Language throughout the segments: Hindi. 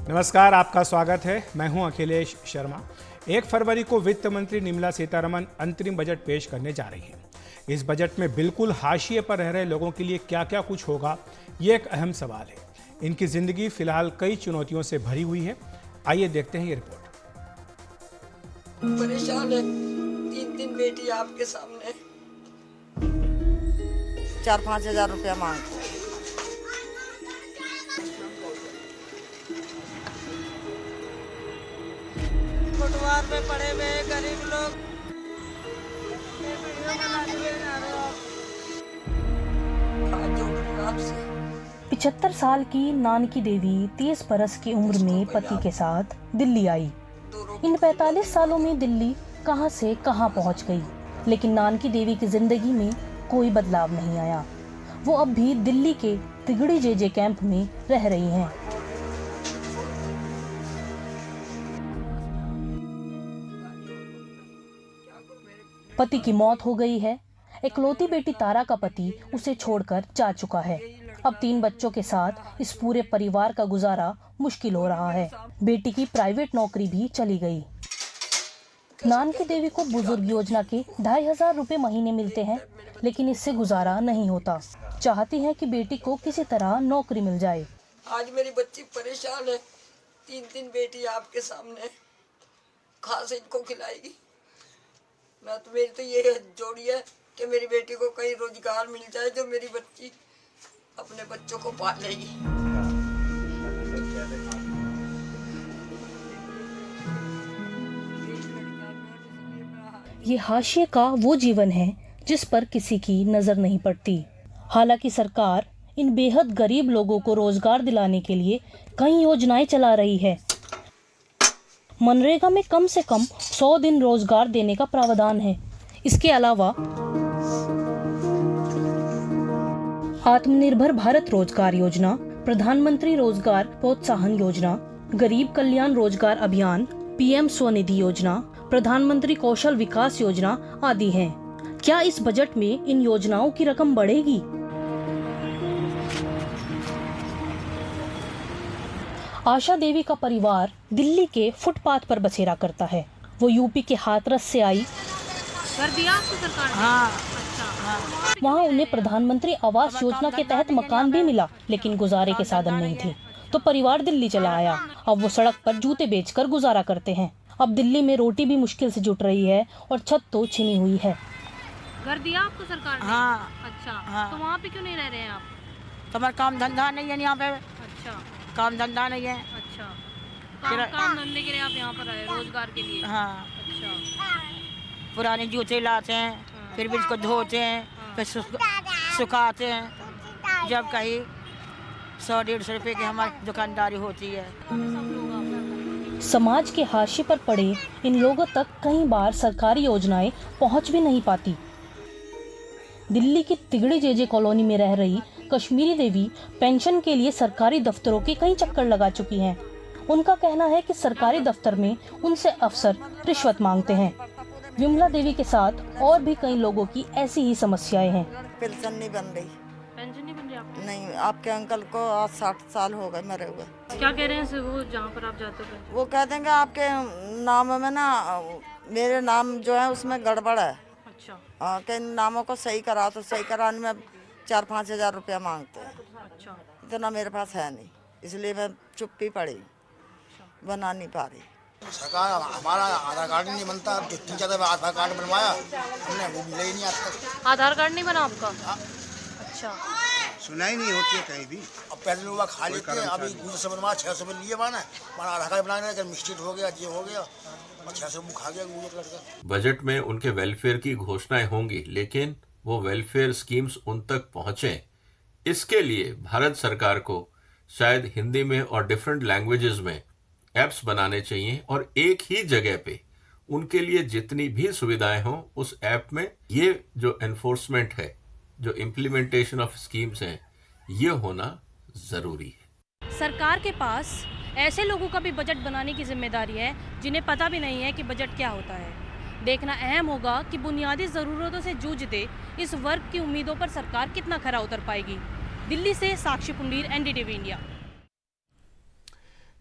नमस्कार, आपका स्वागत है। मैं हूं अखिलेश शर्मा। 1 फरवरी को वित्त मंत्री निर्मला सीतारमण अंतरिम बजट पेश करने जा रही हैं। इस बजट में बिल्कुल हाशिए पर रह रहे लोगों के लिए क्या क्या कुछ होगा, ये एक अहम सवाल है। इनकी जिंदगी फिलहाल कई चुनौतियों से भरी हुई है। आइए देखते हैं ये रिपोर्ट। परेशान है, 3 बेटी आपके सामने। 4-5 हजार रुपया मांगते हैं। फुटवार पे पड़े हुए गरीब लोग। 75 साल की नानकी देवी 30 बरस की उम्र में पति के साथ दिल्ली आई। इन 45 सालों में दिल्ली कहां से कहां पहुंच गई, लेकिन नानकी देवी की जिंदगी में कोई बदलाव नहीं आया। वो अब भी दिल्ली के तिगड़ी जेजे कैंप में रह रही हैं। पति की मौत हो गई है। इकलौती बेटी तारा का पति उसे छोड़कर जा चुका है। अब 3 बच्चों के साथ इस पूरे परिवार का गुजारा मुश्किल हो रहा है। बेटी की प्राइवेट नौकरी भी चली गई। नानकी देवी को बुजुर्ग योजना के 2500 रुपए महीने मिलते हैं, लेकिन इससे गुजारा नहीं होता। चाहती हैं कि बेटी को किसी तरह नौकरी मिल जाए। आज मेरी बच्ची परेशान है, 3 बेटी आपके सामने। कहाँ से इनको खिलाएगी? मैं तो मेरी तो ये जोड़ी है कि मेरी बेटी को कहीं रोजगार मिल जाए जो मेरी बच्ची अपने बच्चों को पालेगी। ये हाशिए का वो जीवन है जिस पर किसी की नजर नहीं पड़ती। हालांकि सरकार इन बेहद गरीब लोगों को रोजगार दिलाने के लिए कई योजनाएं चला रही है। मनरेगा में कम से कम 100 दिन रोजगार देने का प्रावधान है। इसके अलावा आत्मनिर्भर भारत रोजगार योजना, प्रधानमंत्री रोजगार प्रोत्साहन योजना, गरीब कल्याण रोजगार अभियान, पीएम स्वनिधि योजना, प्रधानमंत्री कौशल विकास योजना आदि हैं। क्या इस बजट में इन योजनाओं की रकम बढ़ेगी? आशा देवी का परिवार दिल्ली के फुटपाथ पर बसेरा करता है। वो यूपी के हाथरस से आई। कर दिया आपको सरकार ने? हाँ। अच्छा। वहाँ उन्हें प्रधानमंत्री आवास योजना के तहत मकान भी मिला, लेकिन गुजारे के साधन नहीं थे, तो परिवार दिल्ली चला आया। अब वो सड़क पर जूते बेचकर गुजारा करते हैं। अब दिल्ली में रोटी भी मुश्किल से जुट रही है और छत तो छिनी हुई है। घर दिया आपको सरकार ने? हाँ। अच्छा। हाँ। तो वहाँ पे क्यों नहीं रह रहे हैं आप? तुम्हारा काम धंधा नहीं है यहाँ पे। अच्छा। काम धंधा नहीं है। अच्छा। काम धंधे के लिए आप यहाँ पर आए, रोजगार के लिए? हाँ। अच्छा। पुराने जूते लाते हैं, फिर भी इसको धोते हैं, फिर सुखाते हैं। जब कहीं 100-150 रुपए की हमारी दुकानदारी होती है। समाज के हाशिए पर पड़े इन लोगों तक कई बार सरकारी योजनाएं पहुंच भी नहीं पाती। दिल्ली की तिगड़ी जेजे कॉलोनी में रह रही कश्मीरी देवी पेंशन के लिए सरकारी दफ्तरों के कई चक्कर लगा चुकी हैं। उनका कहना है कि सरकारी दफ्तर में उनसे अफसर रिश्वत मांगते हैं। विमला देवी के साथ और भी कई लोगों की ऐसी ही समस्याएं हैं। पेंशन नहीं बन रही। पेंशन नहीं बन रही आपकी? नहीं, आपके अंकल को आज 60 साल हो गए मरे हुए। क्या कह रहे हैं वो जहाँ पर आप जाते हो? वो कह देंगे आपके नाम में ना, मेरे नाम जो है उसमें गड़बड़ है। अच्छा। के नामों को सही करा, तो सही कराने में 4-5 हजार रुपया मांगते हैं। अच्छा। इतना मेरे पास है नहीं, इसलिए मैं चुप्पी पड़ी, बना नहीं पा रही। सरकार हमारा आधार कार्ड नहीं बनता। जितनी ज़्यादा आधार कार्ड बनवाया हमने, वो मिला ही नहीं आज तक। आधार कार्ड नहीं बना आपका? अच्छा। सुनाई नहीं होती है कहीं भी। अब पहले लोग खा लेते हैं, अभी 200 बनवा 600 में लिए माना आधार कार्ड बनाने का मिस्टेक हो गया, ये हो गया और 600 खा गया लड़का। बजट में उनके वेलफेयर की घोषणाएं होंगी, लेकिन वो वेलफेयर स्कीम्स उन तक पहुंचे, इसके लिए भारत सरकार को शायद हिंदी में और डिफरेंट लैंग्वेजेस में ऐप्स बनाने चाहिए और एक ही जगह पे उनके लिए जितनी भी सुविधाएं हों उस ऐप में ये जो एनफोर्समेंट है, जो इम्प्लीमेंटेशन ऑफ स्कीम्स हैं, ये होना जरूरी है। सरकार के पास ऐसे लोगों का भी बजट बनाने की जिम्मेदारी है जिन्हें पता भी नहीं है कि बजट क्या होता है। देखना अहम होगा कि बुनियादी ज़रूरतों से जूझते इस वर्ग की उम्मीदों पर सरकार कितना खरा उतर पाएगी। दिल्ली से साक्षी पुंडीर, NDTV इंडिया।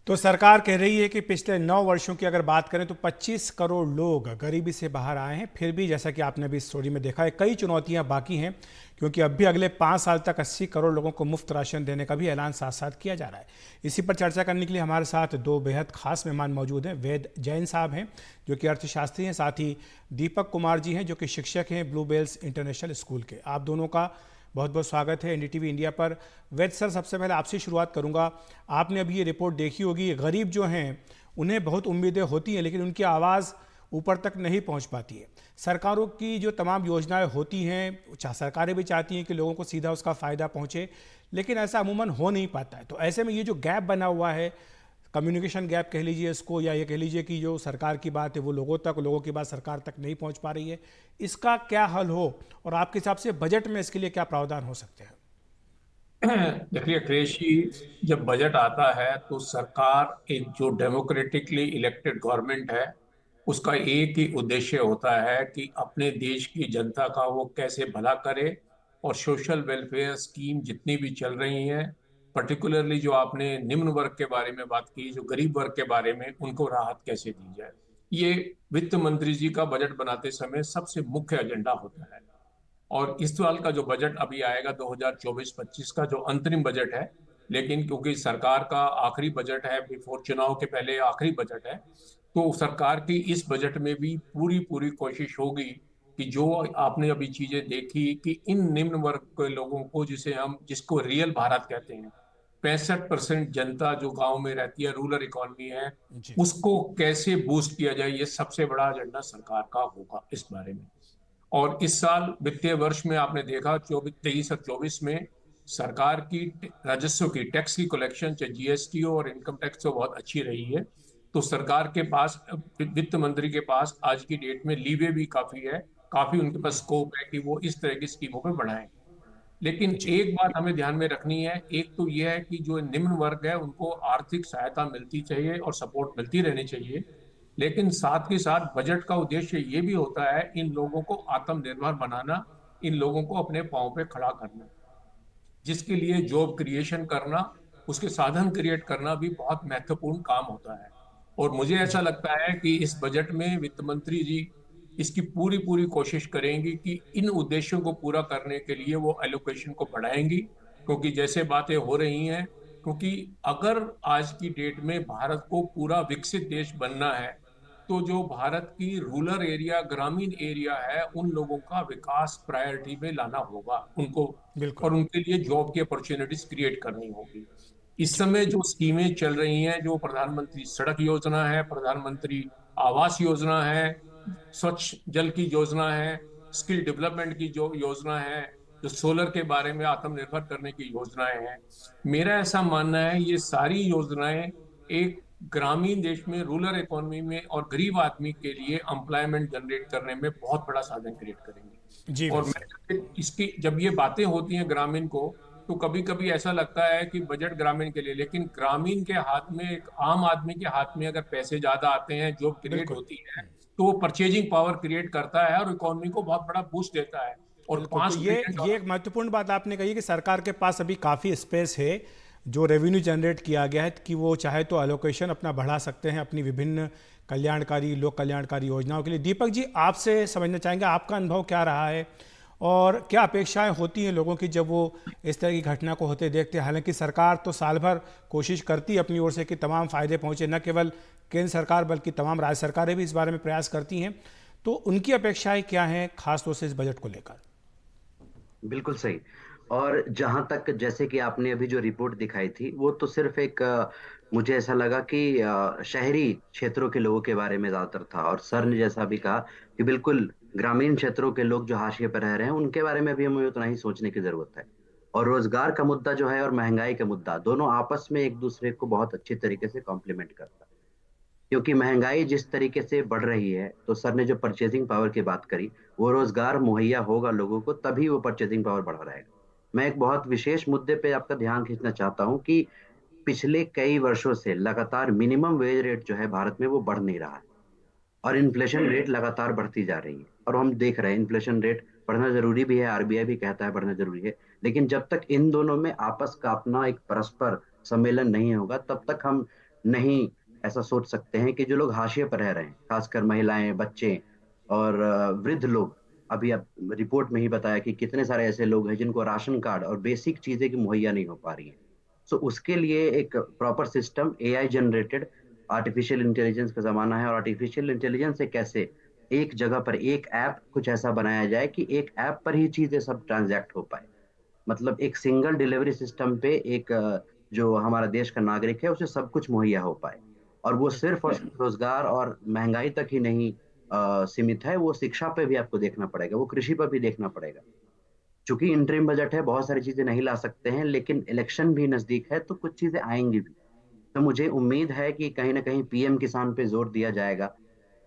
तो सरकार कह रही है कि पिछले 9 वर्षों की अगर बात करें तो 25 करोड़ लोग गरीबी से बाहर आए हैं। फिर भी जैसा कि आपने अभी स्टोरी में देखा है, कई चुनौतियां बाकी हैं, क्योंकि अब भी अगले 5 साल तक 80 करोड़ लोगों को मुफ्त राशन देने का भी ऐलान साथ साथ किया जा रहा है। इसी पर चर्चा करने के लिए हमारे साथ 2 बेहद खास मेहमान मौजूद हैं। वेद जैन साहब हैं जो कि अर्थशास्त्री हैं, साथ ही दीपक कुमार जी हैं जो कि शिक्षक हैं ब्लू बेल्स इंटरनेशनल स्कूल के। आप दोनों का बहुत बहुत स्वागत है एनडीटीवी इंडिया पर। वैद सर, सबसे पहले आपसे शुरुआत करूंगा। आपने अभी ये रिपोर्ट देखी होगी, गरीब जो हैं उन्हें बहुत उम्मीदें होती हैं लेकिन उनकी आवाज़ ऊपर तक नहीं पहुंच पाती है। सरकारों की जो तमाम योजनाएं होती हैं, सरकारें भी चाहती हैं कि लोगों को सीधा उसका फ़ायदा पहुंचे, लेकिन ऐसा अमूमन हो नहीं पाता है। तो ऐसे में ये जो गैप बना हुआ है, कम्युनिकेशन गैप कह लीजिए इसको, या ये कह लीजिए कि जो सरकार की बात है वो लोगों की बात सरकार तक नहीं पहुंच पा रही है, इसका क्या हल हो और आपके हिसाब से बजट में इसके लिए क्या प्रावधान हो सकते हैं? देखिए क्रिश जी, जब बजट आता है तो सरकार एक जो डेमोक्रेटिकली इलेक्टेड गवर्नमेंट है उसका एक ही उद्देश्य होता है कि अपने देश की जनता का वो कैसे भला करे, और सोशल वेलफेयर स्कीम जितनी भी चल रही हैं, पर्टिकुलरली जो आपने निम्न वर्ग के बारे में बात की, जो गरीब वर्ग के बारे में, उनको राहत कैसे दी जाए, ये वित्त मंत्री जी का बजट बनाते समय सबसे मुख्य एजेंडा होता है। और इस साल का जो बजट अभी आएगा 2024-25 का जो अंतरिम बजट है, लेकिन क्योंकि सरकार का आखिरी बजट है, बिफोर चुनाव के पहले आखिरी बजट है, तो सरकार की इस बजट में भी पूरी पूरी कोशिश होगी कि जो आपने अभी चीजें देखी कि इन निम्न वर्ग के लोगों को, जिसको रियल भारत कहते हैं, 65% जनता जो गांव में रहती है, रूरल इकोनॉमी है, जी। उसको कैसे बूस्ट किया जाए, ये सबसे बड़ा एजेंडा सरकार का होगा इस बारे में। और इस साल वित्तीय वर्ष में आपने देखा 23 और 24 में सरकार की राजस्व की, टैक्स की कलेक्शन, चाहे जीएसटी और इनकम टैक्स तो बहुत अच्छी रही है। तो सरकार के पास, वित्त मंत्री के पास आज की डेट में लीवे भी काफी है, काफी उनके पास स्कोप है कि वो इस तरह की स्कीमों पे बढ़ाएं। लेकिन एक बात हमें ध्यान में रखनी है, एक तो यह है कि जो निम्न वर्ग है उनको आर्थिक सहायता मिलती चाहिए और सपोर्ट मिलती रहनी चाहिए, लेकिन साथ ही साथ बजट का उद्देश्य ये भी होता है इन लोगों को आत्मनिर्भर बनाना, इन लोगों को अपने पांव पे खड़ा करना, जिसके लिए जॉब क्रिएशन करना, उसके साधन क्रिएट करना भी बहुत महत्वपूर्ण काम होता है। और मुझे ऐसा लगता है कि इस बजट में वित्त मंत्री जी इसकी पूरी पूरी कोशिश करेंगी कि इन उद्देश्यों को पूरा करने के लिए वो एलोकेशन को बढ़ाएंगी, क्योंकि जैसे बातें हो रही हैं, क्योंकि अगर आज की डेट में भारत को पूरा विकसित देश बनना है तो जो भारत की रूरल एरिया, ग्रामीण एरिया है, उन लोगों का विकास प्रायोरिटी में लाना होगा उनको, बिल्कुल। और उनके लिए जॉब की अपॉर्चुनिटीज क्रिएट करनी होगी। इस समय जो स्कीमें चल रही हैं, जो प्रधानमंत्री सड़क योजना है, प्रधानमंत्री आवास योजना है, स्वच्छ जल की योजना है, स्किल डेवलपमेंट की जो योजना है, जो सोलर के बारे में आत्मनिर्भर करने की योजनाएं हैं, मेरा ऐसा मानना है ये सारी योजनाएं एक ग्रामीण देश में, रूरल इकोनॉमी में और गरीब आदमी के लिए एम्प्लॉयमेंट जनरेट करने में बहुत बड़ा साधन क्रिएट करेंगे। जी और वैसे मैं इसकी, जब ये बातें होती हैं ग्रामीण को, तो कभी कभी ऐसा लगता है कि बजट ग्रामीण के लिए, लेकिन ग्रामीण के हाथ में, एक आम आदमी के हाथ में अगर पैसे ज्यादा आते हैं, जॉब क्रिएट बिल्कुल होती है, तो वो परचेजिंग पावर क्रिएट करता है और इकोनॉमी को बहुत बड़ा बूस्ट देता है। और बिल्कुल। तो 5 ये ट्रिलियन एक महत्वपूर्ण बात आपने कही कि सरकार के पास अभी काफ़ी स्पेस है जो रेवेन्यू जनरेट किया गया है, कि वो चाहे तो एलोकेशन अपना बढ़ा सकते हैं अपनी विभिन्न कल्याणकारी, लोक कल्याणकारी योजनाओं के लिए। दीपक जी, आपसे समझना चाहेंगे आपका अनुभव क्या रहा है और क्या अपेक्षाएं होती हैं लोगों की जब वो इस तरह की घटना को होते देखते हैं? हालांकि सरकार तो साल भर कोशिश करती है अपनी ओर से कि तमाम फ़ायदे पहुँचे, न केवल केंद्र सरकार बल्कि तमाम राज्य सरकारें भी इस बारे में प्रयास करती हैं, तो उनकी अपेक्षाएं क्या हैं खासतौर से इस बजट को लेकर? बिल्कुल सही। और जहां तक, जैसे कि आपने अभी जो रिपोर्ट दिखाई थी, वो तो सिर्फ एक मुझे ऐसा लगा कि शहरी क्षेत्रों के लोगों के बारे में ज्यादातर था, और सर ने जैसा भी कहा कि बिल्कुल ग्रामीण क्षेत्रों के लोग जो हाशिए पर रह रहे हैं उनके बारे में भी हमें उतना ही सोचने की जरूरत है। और रोजगार का मुद्दा जो है और महंगाई का मुद्दा, दोनों आपस में एक दूसरे को बहुत अच्छी तरीके से कॉम्प्लीमेंट करता है। क्योंकि महंगाई जिस तरीके से बढ़ रही है, तो सर ने जो परचेजिंग पावर की बात करी, वो रोजगार मुहैया होगा लोगों को तभी वो परचेजिंग पावर बढ़ रहेगा। मैं एक बहुत विशेष मुद्दे पे आपका ध्यान खींचना चाहता हूँ कि पिछले कई वर्षों से लगातार मिनिमम वेज रेट जो है भारत में वो बढ़ नहीं रहा है, और इन्फ्लेशन रेट लगातार बढ़ती जा रही है। और हम देख रहे हैं इन्फ्लेशन रेट बढ़ना जरूरी भी है, आरबीआई भी कहता है बढ़ना जरूरी है, लेकिन जब तक इन दोनों में आपस का अपना एक परस्पर सम्मेलन नहीं होगा, तब तक हम नहीं ऐसा सोच सकते हैं कि जो लोग हाशिए पर रह रहे हैं, खासकर महिलाएं, बच्चे और वृद्ध लोग। अभी अब रिपोर्ट में ही बताया कि कितने सारे ऐसे लोग हैं जिनको राशन कार्ड और बेसिक चीजें की मुहैया नहीं हो पा रही हैं। सो उसके लिए एक proper system, AI generated, artificial intelligence का जमाना है, और आर्टिफिशियल इंटेलिजेंस से कैसे एक जगह पर एक ऐप कुछ ऐसा बनाया जाए कि एक ऐप पर ही चीजें सब ट्रांजैक्ट हो पाए। मतलब एक सिंगल डिलीवरी सिस्टम पे एक जो हमारा देश का नागरिक है उसे सब कुछ मुहैया हो पाए। और वो सिर्फ और सिर्फ रोजगार और महंगाई तक ही नहीं सीमित है, वो शिक्षा पे भी आपको देखना पड़ेगा, वो कृषि पर भी देखना पड़ेगा। चूंकि इंटरिम बजट है, बहुत सारी चीजें नहीं ला सकते हैं, लेकिन इलेक्शन भी नजदीक है तो कुछ चीजें आएंगी भी। तो मुझे उम्मीद है कि कहीं ना कहीं पीएम किसान पे जोर दिया जाएगा,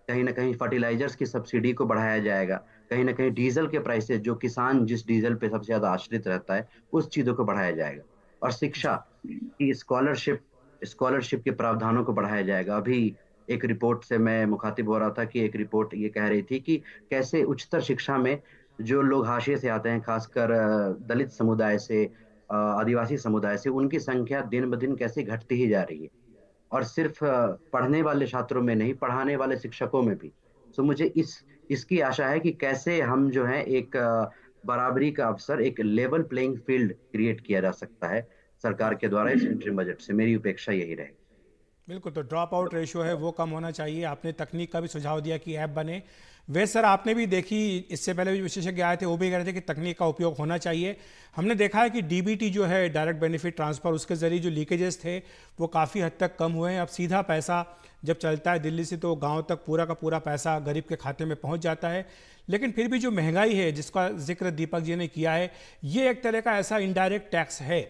कहीं ना कहीं फर्टिलाइजर्स की सब्सिडी को बढ़ाया जाएगा, कहीं ना कहीं डीजल के प्राइसेस, जो किसान जिस डीजल पे सबसे ज्यादा आश्रित रहता है, उस चीजों को बढ़ाया जाएगा। और शिक्षा की स्कॉलरशिप के प्रावधानों को बढ़ाया जाएगा। अभी एक रिपोर्ट से मैं मुखातिब हो रहा था कि एक रिपोर्ट ये कह रही थी कि कैसे उच्चतर शिक्षा में जो लोग हाशिए से आते हैं, खासकर दलित समुदाय से, आदिवासी समुदाय से, उनकी संख्या दिन ब दिन कैसे घटती ही जा रही है। और सिर्फ पढ़ने वाले छात्रों में नहीं, पढ़ाने वाले शिक्षकों में भी। तो मुझे इसकी आशा है कि कैसे हम जो है एक बराबरी का अवसर, एक लेवल प्लेइंग फील्ड क्रिएट किया जा सकता है सरकार के द्वारा इस इंटरिम बजट से। मेरी अपेक्षा यही रहेगी। बिल्कुल, तो ड्रॉप आउट रेशियो है वो कम होना चाहिए। आपने तकनीक का भी सुझाव दिया कि ऐप बने। वैसे सर, आपने भी देखी, इससे पहले भी विशेषज्ञ आए थे, वो भी कह रहे थे कि तकनीक का उपयोग होना चाहिए। हमने देखा है कि डीबीटी जो है, डायरेक्ट बेनिफिट ट्रांसफ़र, उसके जरिए जो लीकेजेस थे वो काफ़ी हद तक कम हुए हैं। अब सीधा पैसा जब चलता है दिल्ली से तो गांव तक पूरा का पूरा पैसा गरीब के खाते में पहुंच जाता है। लेकिन फिर भी जो महंगाई है जिसका जिक्र दीपक जी ने किया है, ये एक तरह का ऐसा इनडायरेक्ट टैक्स है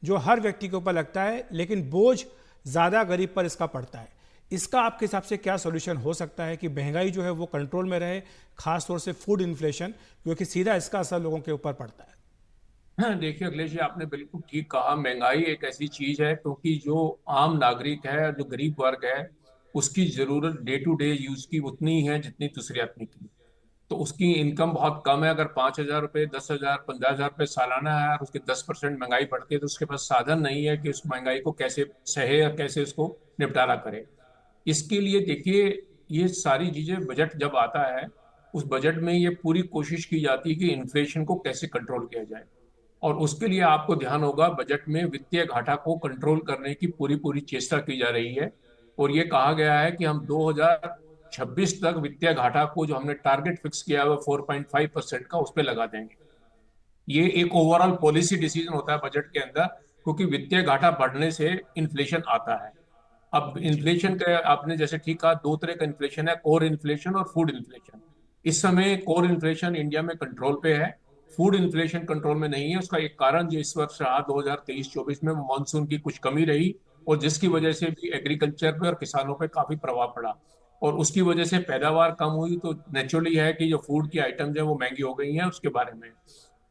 जो हर व्यक्ति के ऊपर लगता है, लेकिन बोझ ज़्यादा गरीब पर इसका पड़ता है। इसका आपके हिसाब से क्या सॉल्यूशन हो सकता है कि महंगाई जो है वो कंट्रोल में रहे, खास तौर से फूड इन्फ्लेशन, क्योंकि सीधा इसका असर लोगों के ऊपर पड़ता है? हाँ, देखिए अखिलेश जी, आपने बिल्कुल ठीक कहा। महंगाई एक ऐसी चीज है क्योंकि जो आम नागरिक है, जो गरीब वर्ग है, उसकी जरूरत डे टू डे यूज की उतनी ही है जितनी दूसरे आदमी की। तो उसकी इनकम बहुत कम है। अगर 5,000 रुपये, 10,000, 15,000 रुपये सालाना है और उसके 10% महंगाई बढ़ती है, तो उसके पास साधन नहीं है कि उस महंगाई को कैसे सहे या कैसे उसको निपटारा करे। इसके लिए देखिए, ये सारी चीजें बजट जब आता है, उस बजट में ये पूरी कोशिश की जाती है कि इन्फ्लेशन को कैसे कंट्रोल किया जाए। और उसके लिए आपको ध्यान होगा, बजट में वित्तीय घाटा को कंट्रोल करने की पूरी पूरी चेष्टा की जा रही है। और ये कहा गया है कि हम 2026 तक वित्तीय घाटा को, जो हमने टारगेट फिक्स किया है 4.5% का, उस पर लगा देंगे। ये एक ओवरऑल पॉलिसी डिसीजन होता है बजट के अंदर, क्योंकि वित्तीय घाटा बढ़ने से इन्फ्लेशन आता है। अब इन्फ्लेशन का आपने जैसे ठीक कहा, दो तरह का इन्फ्लेशन है, कोर इन्फ्लेशन और फूड इन्फ्लेशन। इस समय कोर इन्फ्लेशन इंडिया में कंट्रोल पे है, फूड इन्फ्लेशन कंट्रोल में नहीं है। उसका एक कारण जो इस वर्ष रहा 2023-24 में, मानसून की कुछ कमी रही, और जिसकी वजह से भी एग्रीकल्चर पे और किसानों पे काफी प्रभाव पड़ा, और उसकी वजह से पैदावार कम हुई। तो नेचुरली है कि जो फूड की आइटम्स है वो महंगी हो गई हैं। उसके बारे में,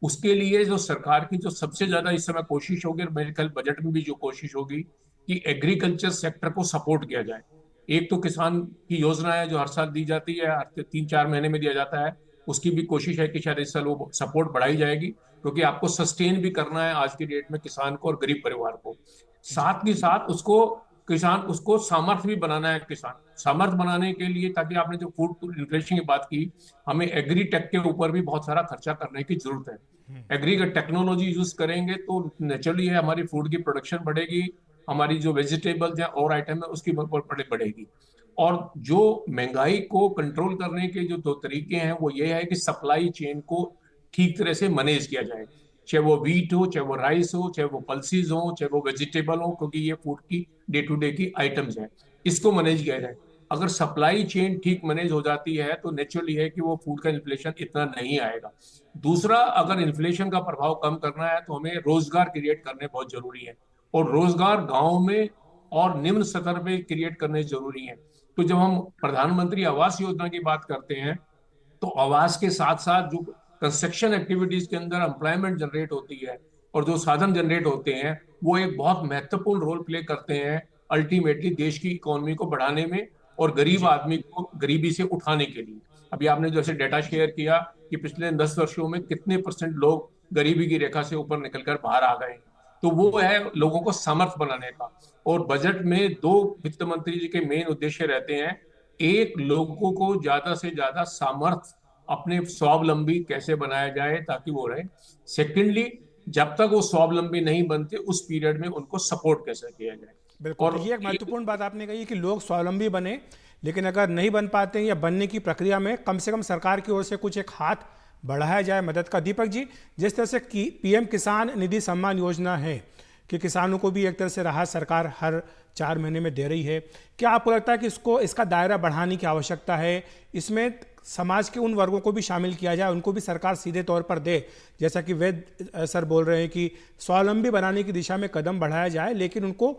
उसके लिए जो सरकार की जो सबसे ज्यादा इस समय कोशिश होगी, और मेरे ख्याल बजट में भी जो कोशिश होगी, कि एग्रीकल्चर सेक्टर को सपोर्ट किया जाए। एक तो किसान की योजना है जो हर साल दी जाती है, हर 3-4 महीने में दिया जाता है। उसकी भी कोशिश है कि शायद इस साल वो सपोर्ट बढ़ाई जाएगी, क्योंकि आपको सस्टेन भी करना है आज की डेट में किसान को और गरीब परिवार को। साथ ही साथ उसको सामर्थ्य भी बनाना है। किसान सामर्थ्य बनाने के लिए, ताकि आपने जो फूड इन्फ्लेशन की बात की, हमें एग्री टेक के ऊपर भी बहुत सारा खर्चा करने की जरूरत है। एग्री का टेक्नोलॉजी यूज करेंगे तो नेचुरली है हमारी फूड की प्रोडक्शन बढ़ेगी, हमारी जो वेजिटेबल्स या और आइटम है उसकी बढ़ेगी। और जो महंगाई को कंट्रोल करने के जो दो तरीके हैं, वो ये है कि सप्लाई चेन को ठीक तरह से मैनेज किया जाए। चाहे वो व्हीट हो, चाहे वो राइस हो, चाहे वो पल्सीज हो, चाहे वो वेजिटेबल हो, क्योंकि ये फूड की डे टू डे की आइटम्स हैं। इसको मैनेज किया जाए। अगर सप्लाई चेन ठीक मैनेज हो जाती है तो नेचुरली है कि वो फूड का इन्फ्लेशन इतना नहीं आएगा। दूसरा, अगर इन्फ्लेशन का प्रभाव कम करना है तो हमें रोजगार क्रिएट करने बहुत जरूरी है, और रोजगार गांव में और निम्न स्तर पे क्रिएट करने जरूरी है। तो जब हम प्रधानमंत्री आवास योजना की बात करते हैं, तो आवास के साथ साथ जो कंस्ट्रक्शन एक्टिविटीज के अंदर एम्प्लॉयमेंट जनरेट होती है और जो साधन जनरेट होते हैं, वो एक बहुत महत्वपूर्ण रोल प्ले करते हैं अल्टीमेटली देश की इकोनॉमी को बढ़ाने में और गरीब आदमी को गरीबी से उठाने के लिए। अभी आपने जैसे डेटा शेयर किया कि पिछले 10 वर्षों में कितने % लोग गरीबी की रेखा से ऊपर निकलकर बाहर आ गए। तो वो है लोगों को समर्थ बनाने का। और बजट में दो वित्त मंत्री जी के मेन उद्देश्य रहते हैं। एक, लोगों को ज्यादा से ज्यादा सामर्थ, अपने स्वावलंबी कैसे बनाया जाए ताकि वो रहे। सेकेंडली, जब तक वो स्वावलंबी नहीं बनते उस पीरियड में उनको सपोर्ट कैसे किया जाए। बिल्कुल, और तो ये एक महत्वपूर्ण बात आपने कही कि लोग स्वावलंबी बने, लेकिन अगर नहीं बन पाते हैं या बनने की प्रक्रिया में कम से कम सरकार की ओर से कुछ एक हाथ बढ़ाया जाए मदद का। दीपक जी, जिस तरह से पीएम किसान निधि सम्मान योजना है कि किसानों को भी एक तरह से राहत सरकार हर 4 महीने में दे रही है, क्या आपको लगता है कि इसका दायरा बढ़ाने की आवश्यकता है? इसमें समाज के उन वर्गों को भी शामिल किया जाए, उनको भी सरकार सीधे तौर पर दे, जैसा कि वैद सर बोल रहे हैं कि स्वावलंबी बनाने की दिशा में कदम बढ़ाया जाए, लेकिन उनको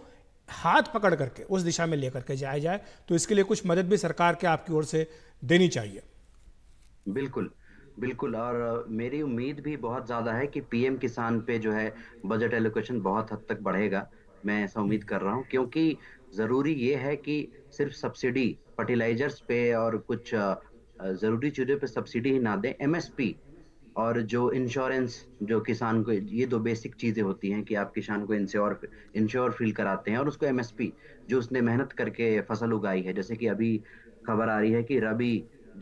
हाथ पकड़ करके उस दिशा में लेकर के जाया जाए। तो इसके लिए कुछ मदद भी सरकार के आपकी ओर से देनी चाहिए। बिल्कुल बिल्कुल। और मेरी उम्मीद भी बहुत ज़्यादा है कि पीएम किसान पे जो है बजट एलोकेशन बहुत हद तक बढ़ेगा। मैं ऐसा उम्मीद कर रहा हूँ, क्योंकि ज़रूरी ये है कि सिर्फ सब्सिडी फर्टिलाइजर्स पे और कुछ ज़रूरी चीज़ों पे सब्सिडी ही ना दें। एमएसपी और जो इंश्योरेंस, जो किसान को, ये 2 बेसिक चीज़ें होती हैं कि आप किसान को इंश्योर फील कराते हैं, और उसको एमएसपी जो उसने मेहनत करके फसल उगाई है। जैसे कि अभी खबर आ रही है कि रबी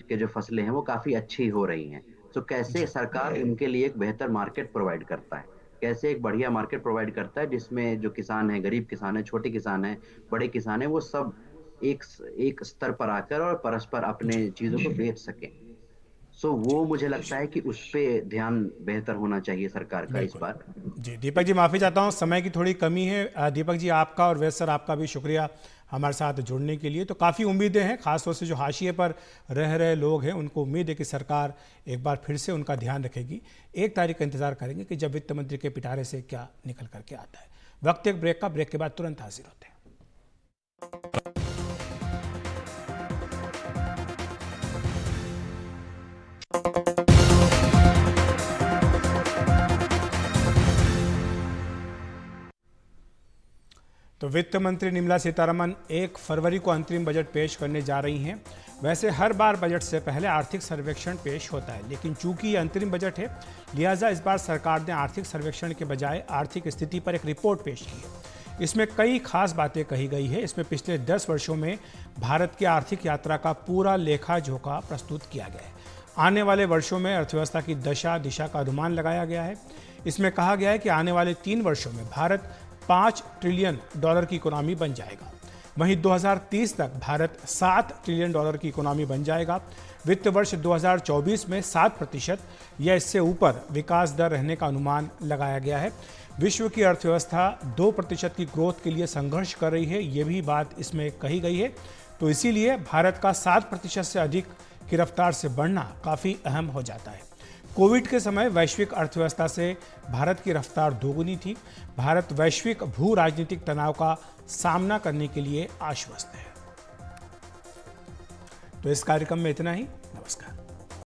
के जो फसलें हैं वो काफ़ी अच्छी हो रही हैं। तो कैसे सरकार उनके लिए एक बेहतर मार्केट प्रोवाइड करता है, कैसे एक बढ़िया मार्केट प्रोवाइड करता है जिसमें जो किसान है, गरीब किसान है, छोटे किसान है, बड़े किसान है, वो सब एक स्तर पर आकर और परस्पर अपने चीज़ों को बेच सकें। सो वो मुझे लगता है कि उस पे ध्यान बेहतर होना चाहिए सरकार का इस बार। जी दीपक जी, माफ़ी चाहता हूँ, समय की थोड़ी कमी है। दीपक जी, आपका और वैद सर आपका भी शुक्रिया हमारे साथ जुड़ने के लिए। तो काफ़ी उम्मीदें हैं, खासतौर से जो हाशिए पर रह रहे लोग हैं, उनको उम्मीद है कि सरकार एक बार फिर से उनका ध्यान रखेगी। 1 तारीख का इंतजार करेंगे कि जब वित्त मंत्री के पिटारे से क्या निकल करके आता है। वक्त एक ब्रेक का, ब्रेक के बाद तुरंत हाजिर होते हैं। तो वित्त मंत्री निर्मला सीतारमण 1 फरवरी को अंतरिम बजट पेश करने जा रही हैं। वैसे हर बार बजट से पहले आर्थिक सर्वेक्षण पेश होता है, लेकिन चूंकि ये अंतरिम बजट है, लिहाजा इस बार सरकार ने आर्थिक सर्वेक्षण के बजाय आर्थिक स्थिति पर एक रिपोर्ट पेश की है। इसमें कई खास बातें कही गई है। इसमें पिछले 10 वर्षों में भारत की आर्थिक यात्रा का पूरा लेखा जोखा प्रस्तुत किया गया है। आने वाले वर्षों में अर्थव्यवस्था की दशा दिशा का अनुमान लगाया गया है। इसमें कहा गया है कि आने वाले 3 वर्षों में भारत $5 ट्रिलियन की इकोनॉमी बन जाएगा। वहीं 2030 तक भारत $7 ट्रिलियन की इकोनॉमी बन जाएगा। वित्त वर्ष 2024 में 7% या इससे ऊपर विकास दर रहने का अनुमान लगाया गया है। विश्व की अर्थव्यवस्था 2% की ग्रोथ के लिए संघर्ष कर रही है, ये भी बात इसमें कही गई है। तो इसीलिए भारत का 7% से अधिक की रफ्तार से बढ़ना काफ़ी अहम हो जाता है। कोविड के समय वैश्विक अर्थव्यवस्था से भारत की रफ्तार दोगुनी थी। भारत वैश्विक भू राजनीतिक तनाव का सामना करने के लिए आश्वस्त है। तो इस कार्यक्रम में इतना ही। नमस्कार।